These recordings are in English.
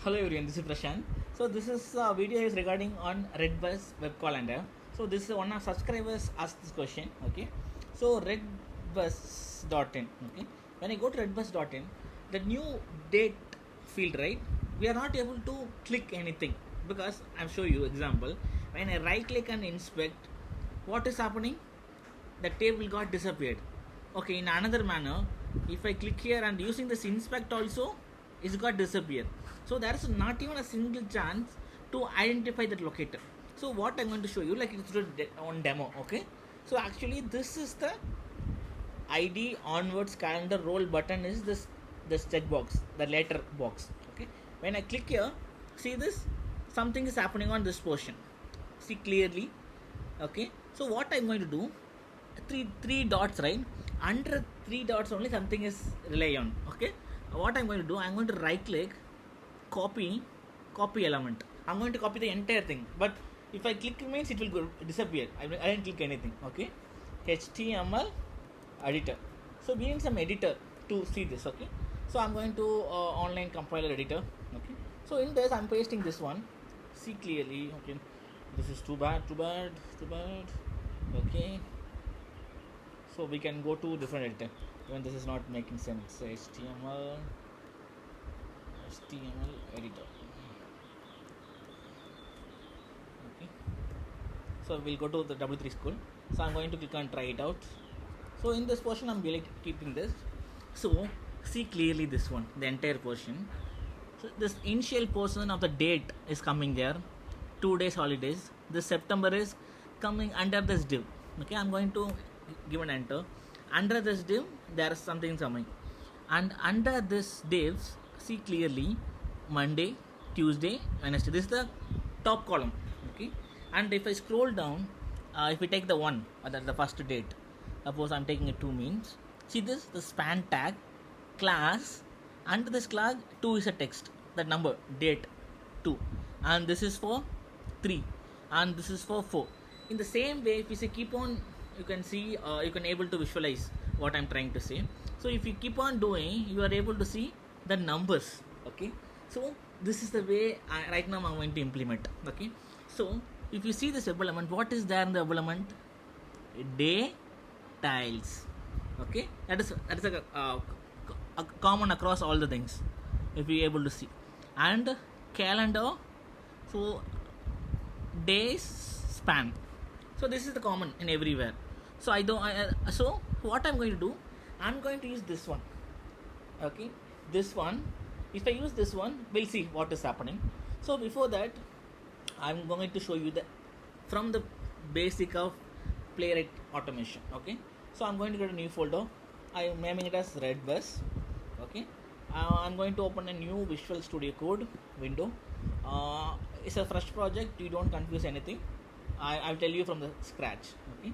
Hello everyone, this is Prashant. So this is video is regarding on Redbus web calendar. So this is one of subscribers asked this question. Okay, so redbus.in. Okay, when I go to redbus.in, the new date field, right? We are not able to click anything because I'm showing you example. When I right click and inspect, what is happening? The table got disappeared. Okay, in another manner, if I click here and using this inspect also, it's got disappeared. So there is not even a single chance to identify that locator. So what I'm going to show you, like it's on demo. Okay, so actually this is the ID onwards calendar roll button is this checkbox, the letter box. Okay, when I click here, see this, something is happening on this portion. See clearly. Okay, so what I'm going to do, three dots, right? Under three dots only something is rely on. Okay, what I'm going to do, I'm going to right click, copy element. I'm going to copy the entire thing, but if I click means it will go disappear. I didn't click anything. Okay, HTML editor. So we need some editor to see this. Okay, so I'm going to online compiler editor. Okay, so in this I'm pasting this one. See clearly. Okay, this is too bad. Okay, so we can go to different editor when this is not making sense. So HTML editor. Okay, so we'll go to the W3 school. So I'm going to click on try it out. So in this portion I'm really keeping this. So see clearly this one, the entire portion. So this initial portion of the date is coming there, 2 days holidays. This September is coming under this div. Okay, I'm going to give an enter. Under this div there is something coming, and under this divs, see clearly Monday, Tuesday, Wednesday. This is the top column. Okay, and if I scroll down, if we take the one, that's the first date. Suppose I'm taking it 2 means. See this, the span tag, class. Under this class 2 is a text. That number date 2, and this is for 3, and this is for 4. In the same way, if you say keep on, you can see you can able to visualize what I'm trying to say. So if you keep on doing, you are able to see the numbers. Okay, so this is the way right now I'm going to implement. Okay, so if you see this web element, what is there in the web element? Day tiles. Okay, that is a common across all the things, if you able to see. And calendar, so days span. So this is the common in everywhere. So so what I'm going to do, I'm going to use this one. Okay, this one. If I use this one, we'll see what is happening. So before that, I'm going to show you from the basic of Playwright automation. Okay, so I'm going to get a new folder. I am naming it as Redbus. Okay, I'm going to open a new Visual Studio Code window. It's a fresh project. You don't confuse anything. I'll tell you from the scratch. Okay,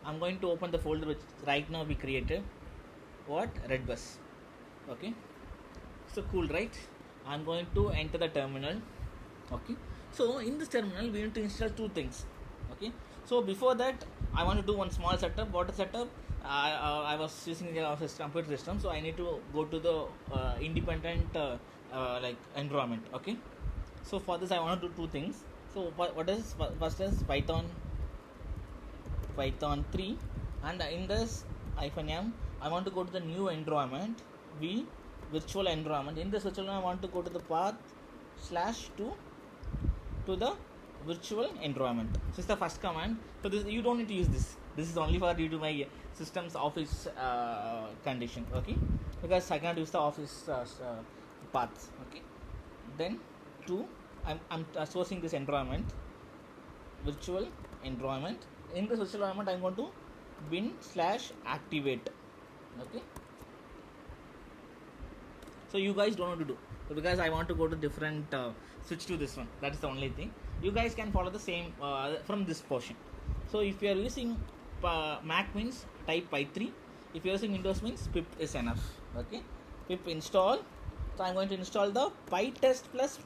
I'm going to open the folder which right now we created. What? Redbus. Okay, so cool, right? I'm going to enter the terminal. Okay, so in this terminal we need to install 2 things. Okay, so before that I want to do one small setup. What is setup? I was using the computer system, so I need to go to the independent like environment. Okay, so for this I want to do 2 things. So what is first is Python 3, and in this -m I want to go to the new environment, virtual environment. In this virtual environment I want to go to the path /2 to the virtual environment. So it's the first command. So this, you don't need to use this. This is only for due to my system's office condition. Okay, because I cannot use the office paths. Okay, then 2, I'm sourcing this environment, virtual environment. In this virtual environment I'm going to bin/activate. Okay, so you guys don't know to do, so because I want to go to different switch to this one. That is the only thing. You guys can follow the same from this portion. So if you are using Mac means type py3. If you are using Windows means pip is enough. Okay, pip install. So I'm going to install the pytest plus,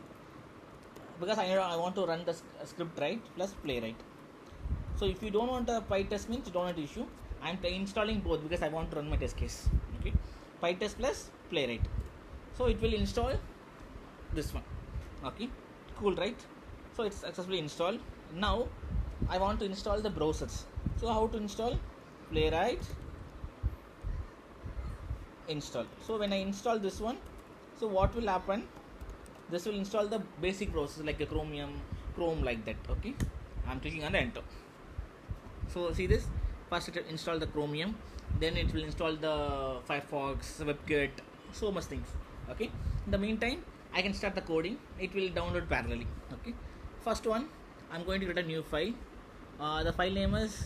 because I want to run the script right, plus Playwright. So if you don't want a pytest means you don't have to issue. I'm installing both because I want to run my test case. Okay, pytest plus Playwright. So it will install this one. Okay, cool, right? So it's successfully installed. Now I want to install the browsers. So how to install? Playwright install. So when I install this one, so what will happen? This will install the basic browsers like a Chrome like that. Okay, I'm clicking on the enter. So see this, first it will install the Chromium, then it will install the Firefox, WebKit, so much things. Okay, in the meantime I can start the coding. It will download parallelly. Okay, first one, I'm going to create a new file. The file name is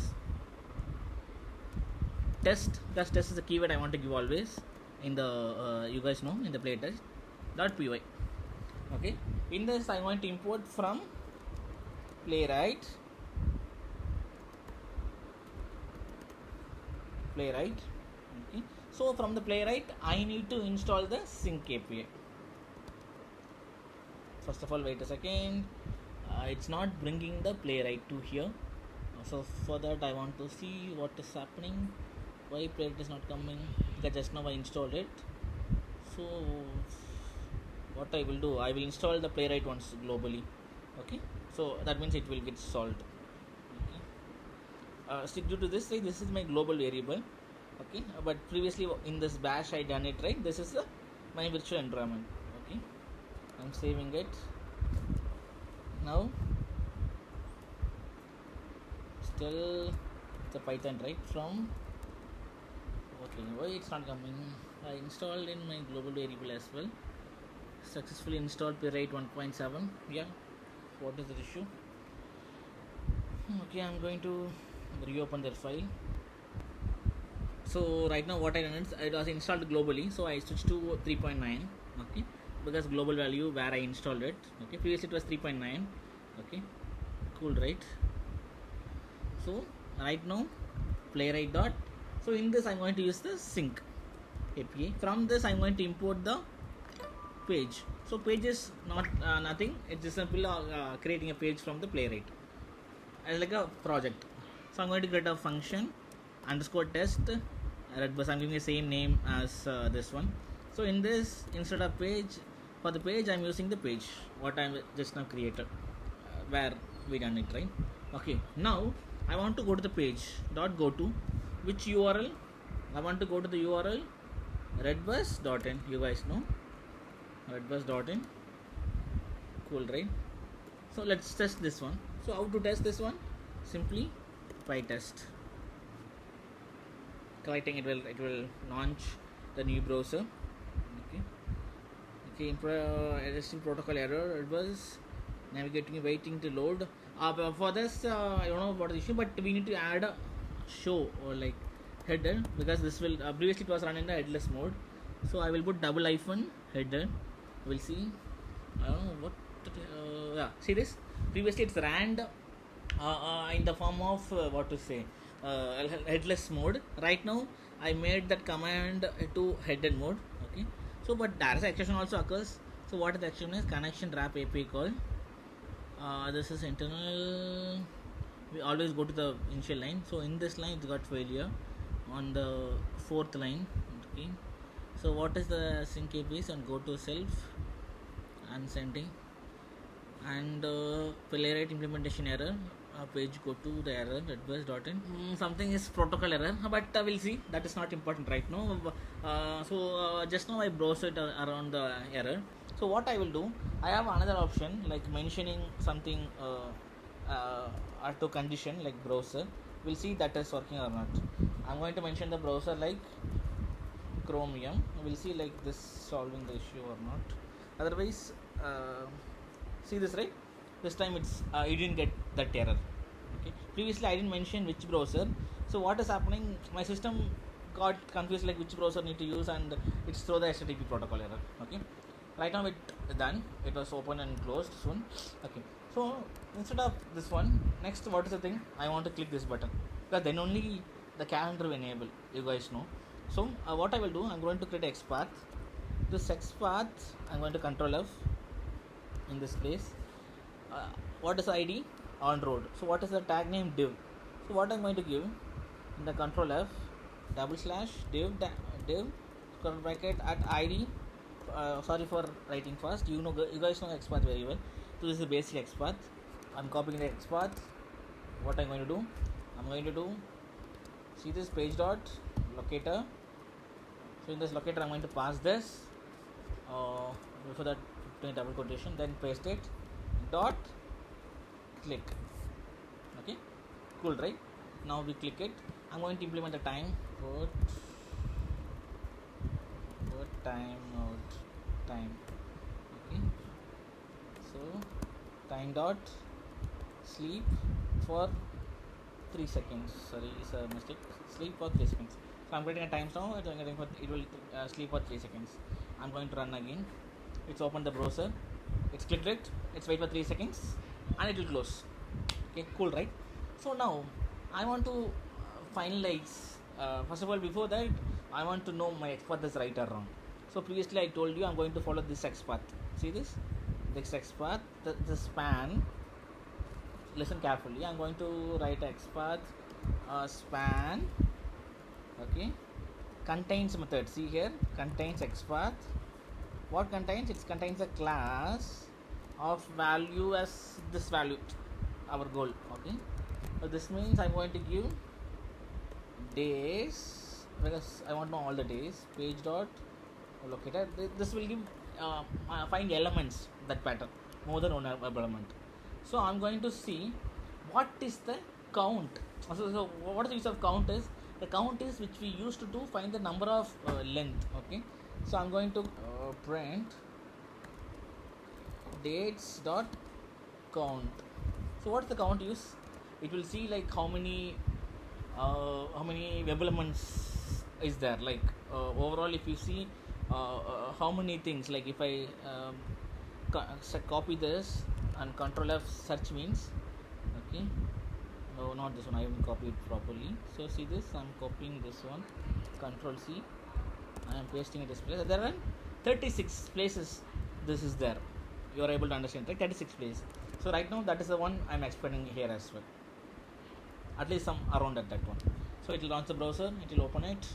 test, because test is the keyword I want to give always in the you guys know, in the playtest.py. Okay, in this I want to import from Playwright. Okay, so from the Playwright I need to install the sync API. First of all, wait a second, it's not bringing the Playwright to here. So for that I want to see what is happening, why Playwright is not coming, because just now I installed it. So what I will do, I will install the Playwright once globally. Okay, so that means it will get solved. Okay, stick due to this, right? This is my global variable. Okay, but previously in this bash I done it, right? This is my virtual environment. Okay, I'm saving it now. Still it's a Python, right? From okay, why it's not coming? I installed in my global variable as well. Successfully installed Playwright 1.7. Yeah, what is the issue? Okay, I'm going to reopen that file. So right now what I done is it was installed globally, so I switched to 3.9. Okay, because global value where I installed it. Okay, previously it was 3.9. Okay, cool, right? So right now Playwright dot. So in this I'm going to use the sync API. From this I'm going to import the page. So page is not nothing. It's just simply creating a page from the Playwright as like a project. So I'm going to create a function underscore test Redbus. I'm giving the same name as this one. So in this, instead of page, for the page I'm using the page what I just now created where we done it, right? Okay, now I want to go to the page dot go to which URL. I want to go to the URL redbus.in. You guys know redbus.in. Cool, right? So let's test this one. So how to test this one? Simply pytest. Collecting it will launch the new browser. Okay, existing protocol error. It was navigating, waiting to load. For this, I don't know what is the issue, but we need to add a show or like header, because this will previously it was run in the headless mode. So I will put double hyphen header. We'll see. I don't know what. Yeah, see this. Previously it's ran in the form of what to say headless mode. Right now I made that command to headed mode. Okay, so but there is exception also occurs. So what is the exception is connection wrap API call. This is internal. We always go to the initial line. So in this line it got failure on the fourth line. Okay, so what is the sync APIs, and go to self and sending, and Playwright implementation error. Page go to the error redbus.in. Something is protocol error, but we'll see. That is not important right now. So just now I browsed it around the error. So what I will do, I have another option like mentioning something to condition like browser. We'll see that is working or not. I'm going to mention the browser like Chromium. We'll see like this solving the issue or not. Otherwise, see this, right? This time it's you didn't get that error. Okay, previously I didn't mention which browser. So what is happening, my system got confused like which browser need to use, and it's through the HTTP protocol error. Okay, right now it's done. It was open and closed soon. Okay, so instead of this one, next what is the thing, I want to click this button, because then only the calendar will enable, you guys know. So what I will do, I'm going to create XPath. This XPath I'm going to control F in this place. What is ID? On road. So what is the tag name? Div. So what I'm going to give in the control F /div square bracket at ID sorry for writing fast. You guys know XPath very well. So this is the basic XPath. I'm copying the XPath. What I'm going to do? I'm going to do, see this page dot locator. So in this locator, I'm going to pass this. Before that, put a double quotation, then paste it. Dot click. Okay, cool, right? Now we click it. I'm going to implement the time. Put time. Okay, so time dot sleep for 3 seconds. Sorry, it's a mistake. Sleep for 3 seconds. So I'm getting a time now. It will sleep for 3 seconds. I'm going to run again. It's open the browser. It's clicked it. It's wait for 3 seconds, and it will close. Okay, cool, right? So now I want to finalize. First of all, before that, I want to know my XPath is right or wrong. So previously I told you I'm going to follow this XPath. See this XPath, the span. Listen carefully. I'm going to write XPath span. Okay, contains method. See here, contains XPath. What contains? It contains a class of value as this value, our goal. Okay, so this means I'm going to give days because I want to know all the days. Page dot locator. This will give find elements that pattern more than one element. So I'm going to see what is the count. So what is the use of count is? The count is which we used to do find the number of length. Okay, so I'm going to print dates dot count. So what's the count use? It will see like how many web elements is there. Like overall, if you see how many things. Like if I copy this and Control F search means. Okay. No, not this one. I haven't copied properly. So see this. I'm copying this one. Control C. I am pasting it this place. There are 36 places. This is there. You are able to understand, right? 36 places. So right now that is the one I am explaining here as well. At least some around at that one. So it will launch the browser. It will open it.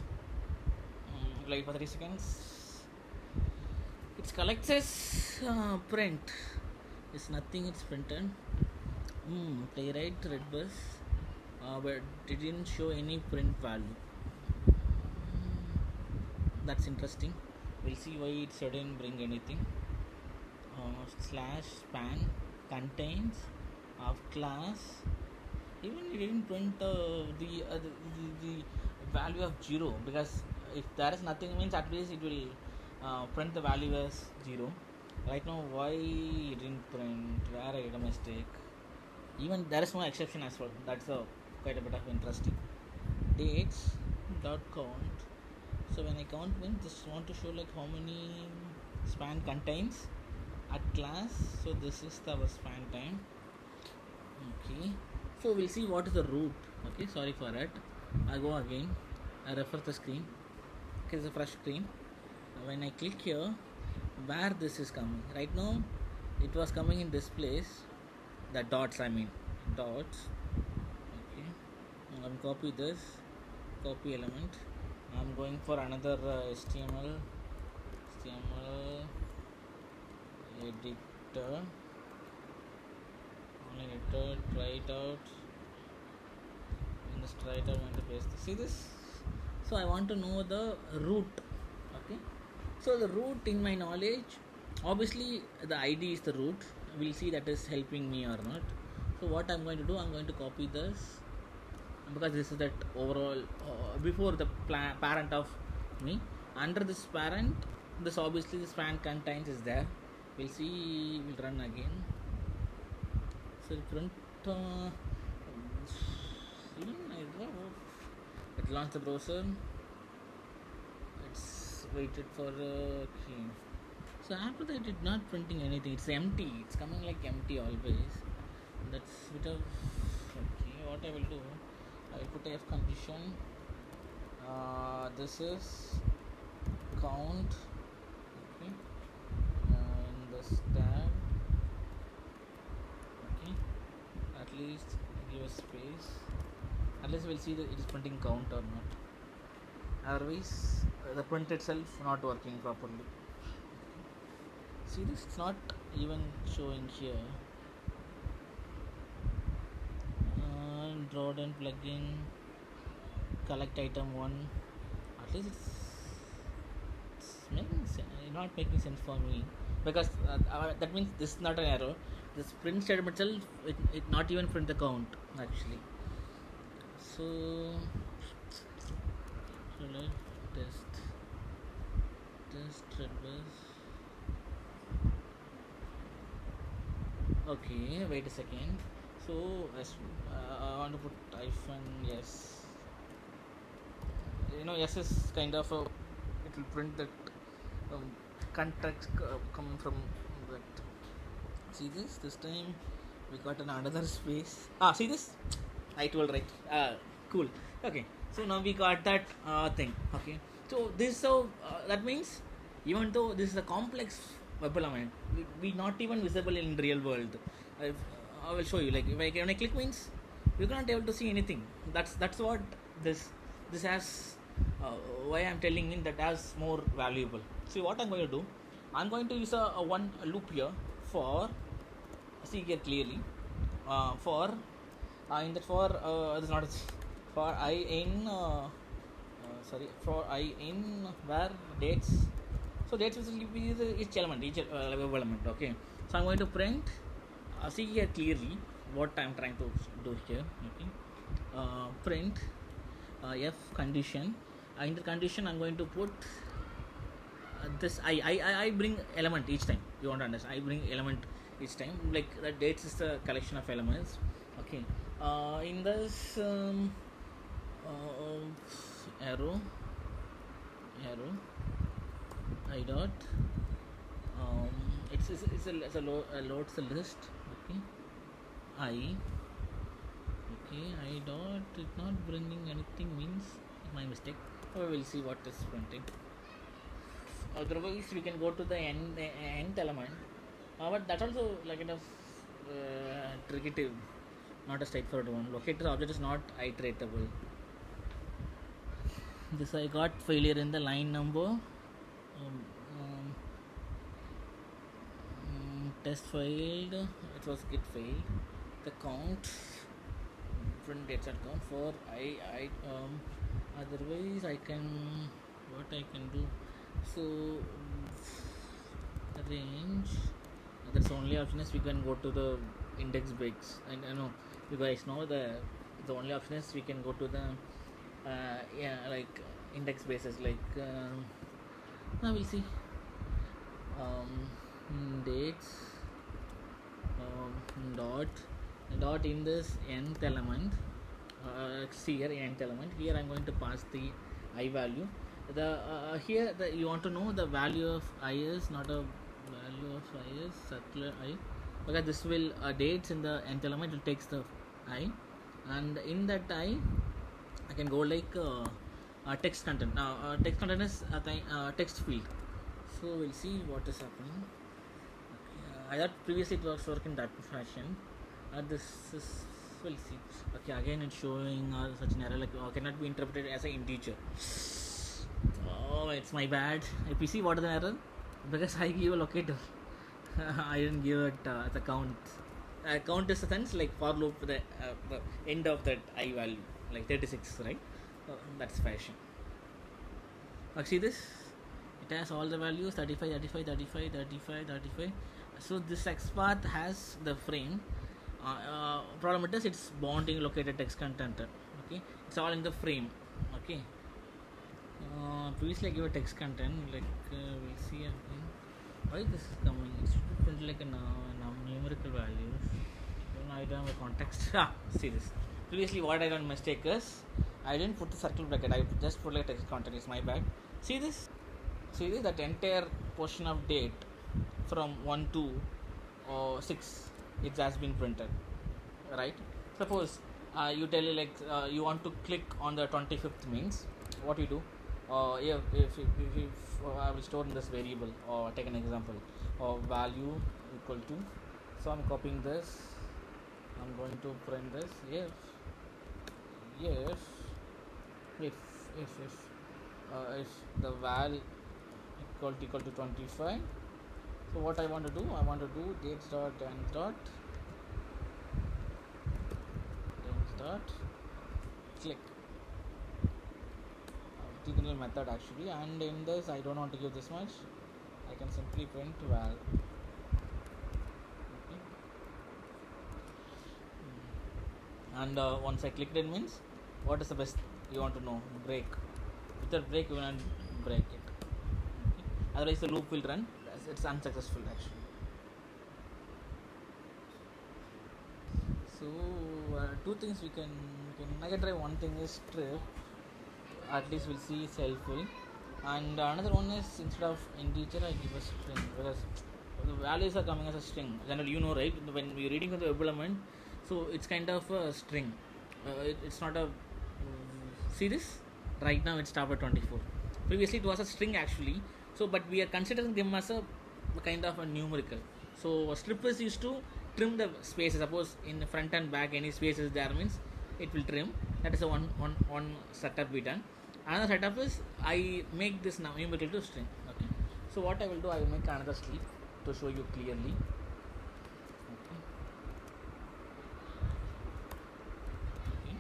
Wait for 3 seconds. It collects as print. It's nothing. It's printed. Playwright Redbus, but it didn't show any print value. That's interesting. We'll see why it didn't bring anything. Slash span contains of class. Even it didn't print the value of 0, because if there is nothing means at least it will print the value as 0. Right now, why it didn't print? Where I did a mistake. Even there is no exception as well. That's quite a bit of interesting. Dates dot count. So when I count means just want to show like how many span contains at class. So this is our span time. Okay. So we'll see what is the root. Okay. Sorry for that. I go again. I refer the screen. Okay, it's a fresh screen. When I click here, where this is coming. Right now, it was coming in this place. The dots, dots. Okay, I'm copy this, copy element. I'm going for another HTML editor. Online editor, try it out. In this try it out, I'm going to paste this. See this? So I want to know the root. Okay. So the root in my knowledge, obviously the ID is the root. We'll see that is helping me or not. So what I'm going to do, I'm going to copy this, because this is that overall before the parent of me. Under this parent, this obviously the span contains is there. We'll see. We'll run again. So print. It launched the browser. It's waited for key. So after that, it's not printing anything. It's empty. It's coming like empty always. That's bit of okay. What I will do, I will put F condition. This is count. Okay. In this tab. Okay. At least give a space. At least we'll see that it is printing count or not. Otherwise, the print itself not working properly. See this, it's not even showing here. Drawdown plugin, collect item 1. At least it's making sense, not making sense for me, because that means this is not an error. This print statement itself, it not even print the count actually. So let's test Redbus. Okay, wait a second. So I want to put hyphen yes. Yes is kind of a, it will print that context coming from that. See this time we got another space. See this, I told right. Cool. Okay, so now we got that thing. Okay, so this, so that means even though this is a complex web element, we not even visible in real world. I will show you, like when I click means you cannot able to see anything. That's what this has, why I'm telling you that as more valuable. See what I'm going to do, I'm going to use a one loop here for, see here clearly, for in that for this is not for I in for I in where dates. So dates will be each element, each web element. Okay, so I'm going to print, see here clearly what I'm trying to do here. Okay, print f condition. In the condition I'm going to put this I bring element each time. You want to understand, I bring element each time, like the dates is the collection of elements. Okay, in this arrow I dot, it's a loads the list. Okay, I dot, it not bringing anything means my mistake. We will see what is printing. Otherwise we can go to the nth element, but that's also like kind of tricky, not a straightforward one. Locator object is not iteratable. This I got failure in the line number. Test failed, it was git failed. The count, print dates at count for I otherwise I can, what I can do, so range, that's only option is we can go to the index breaks, and I know you guys know the only option is we can go to the like index bases, like now we'll see dates dot in this nth element. See here nth element, here I'm going to pass the I value. The here you want to know the value of I is not a value of I is circular I, because this will dates in the nth element, it takes the I, and in that I can go like text content. Now text content is text field. So we'll see what is happening. I thought previously it was working that fashion. This is, we'll see. Okay, again it's showing such an error, like cannot be interpreted as an integer. Oh, it's my bad. If you see what is the error, because I give a locator. I didn't give it the count. Count is a sense like for loop, the end of that I value, like 36, right? That's fashion. See this? It has all the values 35, 35, 35, 35, 35. So this XPath has the frame. Problem is it's bonding located text content. Okay, it's all in the frame. Okay. Previously I give a text content, like we'll see again. Why this is coming? It should print like a numerical values. I don't have a context. See this. Previously what I done mistake is I didn't put the circle bracket. I just put like text content. It's my bad. See this? See this? That entire portion of date from 1 to 6, it has been printed, right? Suppose you tell like you want to click on the 25th means what you do, if I will store in this variable, or take an example of value equal to, so I'm copying this, I'm going to print this if the val equal to 25, So what I want to do, dates dot ends dot click technical method actually, and in this I don't want to give this much. I can simply print val. Okay. And once I clicked it means what is the best you want to know, break. Without break you will not break it. Okay. Otherwise the loop will run, it's unsuccessful actually. So two things I can try. One thing is strip, at least we'll see it's helpful, and another one is instead of integer I give a string, because the values are coming as a string. Generally, right, when we're reading from the web element, so it's kind of a string. It's not a see this right now it's started 24. Previously it was a string actually, so but we are considering them as a kind of a numerical. So strip is used to trim the spaces. Suppose in the front and back any spaces there means it will trim. That is a one setup we done. Another setup is I make this now numerical to string. Okay. So what I will do, I will make another sleep to show you clearly. Okay. Okay.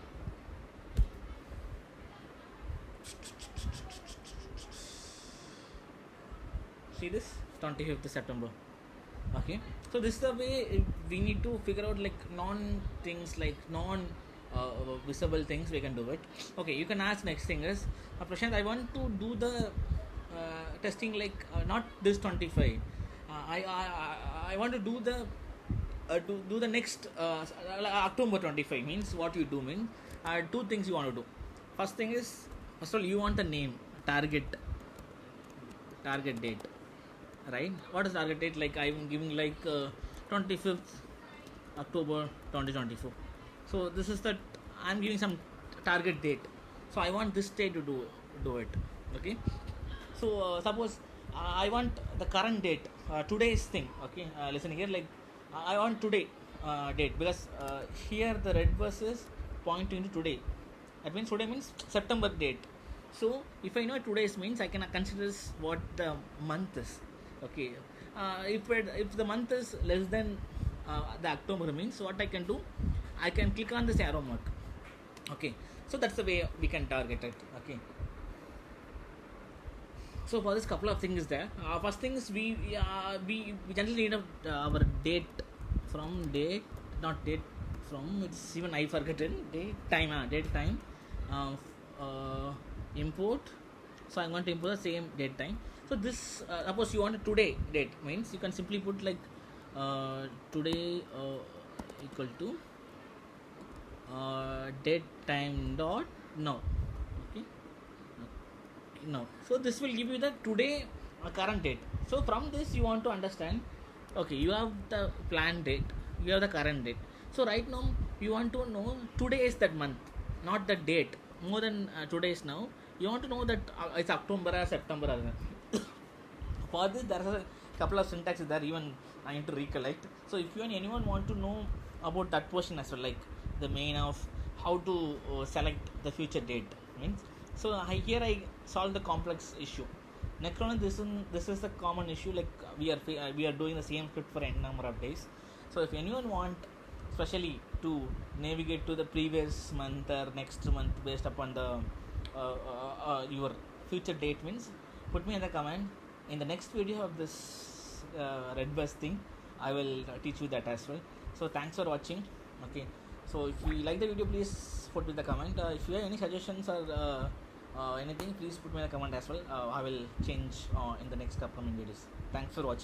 See this 25th September. Okay, so this is the way we need to figure out like visible things we can do it. Okay, you can ask next thing is Prashant, I want to do the testing like not this 25. I want to do the do the next October 25 means what you do means two things you want to do. First thing is, first of all you want the name, target date, right? What is target date? Like I'm giving like 25th October 2024. So this is the I'm giving some target date. So I want this date to do it. Okay. So suppose I want the current date, today's thing. Okay. Listen here. Like I want today date, because here the Redbus is pointing to today. That means today means September date. So if I know today's means I can consider what the month is. Okay, if the month is less than the October means what I can do, I can click on this arrow mark. Okay, so that's the way we can target it. Okay, so for this couple of things there. First thing is we generally need our date from date, not date from, it's even I forgotten, date time import. So I'm going to import the same date time. So this suppose you want a today date means you can simply put like today equal to date time dot now. Okay, now so this will give you the today current date. So from this you want to understand, okay, you have the planned date, you have the current date. So right now you want to know today is that month, not the date. More than today is now. You want to know that it's October or September or for this there are a couple of syntaxes there even I need to recollect. So if anyone want to know about that portion as well, like the main of how to select the future date means, so here I solve the complex issue. Next one, this is the common issue, like we are doing the same script for n number of days. So if anyone want especially to navigate to the previous month or next month based upon the your future date means, put me in the comment. In the next video of this Redbus thing, I will teach you that as well. So thanks for watching. Okay, so if you like the video, please put me in the comment. If you have any suggestions or anything, please put me in the comment as well. I will change in the next upcoming videos. Thanks for watching.